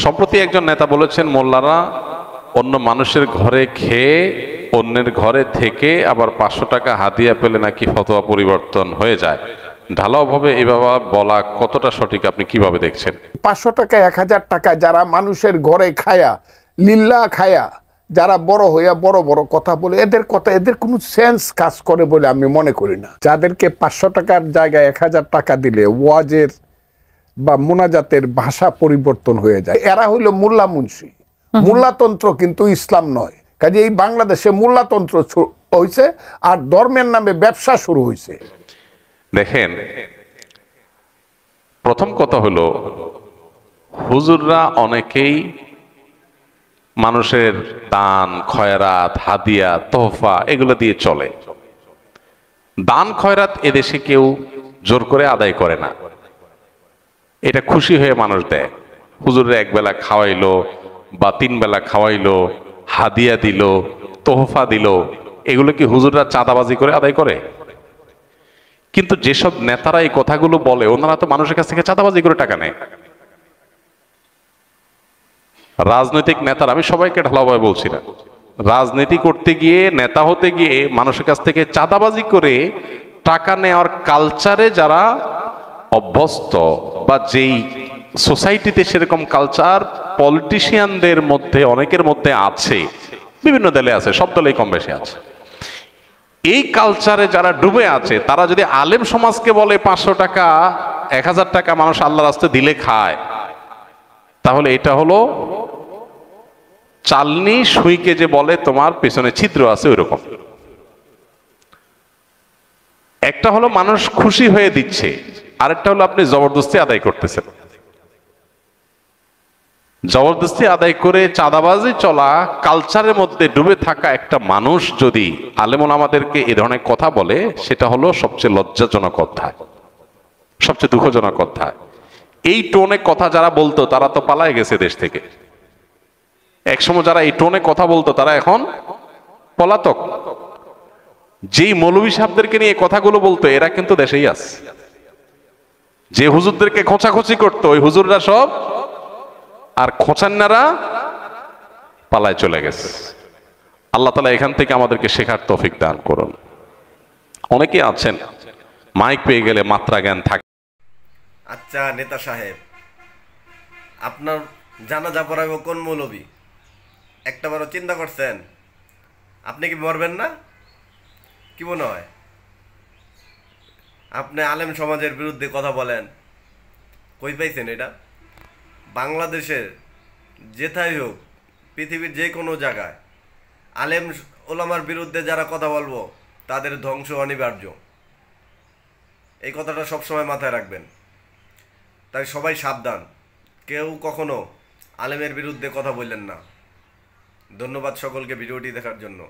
সম্প্রতি একজন নেতা বলেছেন মোল্লারা অন্য মানুষের ঘরে খেয়ে অন্যের ঘরে থেকে আবার 500 টাকা হাদিয়া পেলে নাকি ফতোয়া পরিবর্তন হয়ে যায়। ঢালাওভাবে এভাবে বলা কতটা সঠিক, আপনি কিভাবে দেখছেন? 500 টাকা 1000 টাকা যারা মানুষের ঘরে খায়া লিল্লা খায়া যারা বড় হইয়া বড় বড় কথা বলে, এদের কোনো সেন্স কাজ করে বলে আমি মনে করি না। যাদেরকে 500 টাকার জায়গায় 1000 টাকা দিলে ওয়াজের বা মোনাজাতের ভাষা পরিবর্তন হয়ে যায়, এরা হইল মোল্লা মুন্সি। মোল্লাতন্ত্র কিন্তু ইসলাম নয়। কাজে এই বাংলাদেশে মোল্লাতন্ত্র হয়েছে আর ধর্মের নামে ব্যবসা শুরু হয়েছে। দেখেন, প্রথম কথা হলো হুজুররা অনেকেই মানুষের দান খয়রাত হাদিয়া তোহফা এগুলো দিয়ে চলে। দান খয়রাত এদেশে কেউ জোর করে আদায় করে না, এটা খুশি হয়ে মানুষ দেয়। হুজুরের একবেলা খাওয়াইলো বা 3 বেলা খাওয়াইলো, হাদিয়া দিল, তোহফা দিল, এগুলো কি হুজুররা চাঁদাবাজি করে আদায় করে? কিন্তু যেসব নেতারা এই কথাগুলো বলে ওনারা তো মানুষের কাছ থেকে চাঁদাবাজি করে টাকা নেয়। রাজনৈতিক নেতারা, আমি সবাইকে ঢালাওভাবে বলছি না, রাজনীতি করতে গিয়ে নেতা হতে গিয়ে মানুষের কাছ থেকে চাঁদাবাজি করে টাকা নেওয়ার কালচারে যারা অভ্যস্ত বা যেই সোসাইটিতে সেরকম কালচার পলিটিশিয়ানদের মধ্যে অনেকের মধ্যে আছে, বিভিন্ন দলে আছে, সব দলেই কম বেশি আছে, এই কালচারে যারা ডুবে আছে তারা যদি আলেম সমাজকে বলে 500 টাকা 1000 টাকা মানুষ আল্লাহর রাস্তায় দিলে খায়, তাহলে এটা হলো চালনি সুইকে যে বলে তোমার পেছনে ছিদ্র আছে ওই রকম। একটা হলো মানুষ খুশি হয়ে দিচ্ছে, আরেকটা হলো আপনি জবরদস্তি আদায় করতেছেন। জবরদস্তি আদায় করে চাঁদাবাজি চলা কালচারের মধ্যে ডুবে থাকা একটা মানুষ যদি আলেমুল আমাদেরকে এ ধরনের কথা বলে, সেটা হলো সবচেয়ে লজ্জাজনক অধ্যায়, সবচেয়ে দুঃখজনক অধ্যায়। এই টোনে কথা যারা বলতো তারা তো পালায় গেছে দেশ থেকে। একসময় যারা এই টোনে কথা বলতো তারা এখন পলাতক। যেই মৌলভী সাহেবদেরকে নিয়ে কথাগুলো বলতো এরা কিন্তু দেশেই আছে। যে হুজুরদেরকে খোঁচাখুচি করতো ওই হুজুররা সব আর খোঁচান্নারা পালায় চলে গেছে। আল্লাহ তাআলা এখান থেকে আমাদেরকে শেখার তৌফিক দান করুন। অনেকে আছেন মাইক পেয়ে গেলে মাত্রা জ্ঞান থাকে। আচ্ছা নেতা সাহেব, আপনার জানাজা পড়াবো কোন মৌলবী? একটাবারও চিন্তা করছেন? আপনি কি মরবেন না? কি মনে হয়? আপনি আলেম সমাজের বিরুদ্ধে কথা বলেন, কই পাইছেন এটা? বাংলাদেশের যেথায় হোক, পৃথিবীর যে কোনো জায়গায় আলেম ওলামার বিরুদ্ধে যারা কথা বলবো তাদের ধ্বংস অনিবার্য। এই কথাটা সবসময় মাথায় রাখবেন। তাই সবাই সাবধান, কেউ কখনো আলেমের বিরুদ্ধে কথা বললেন না। ধন্যবাদ সকলকে ভিডিওটি দেখার জন্য।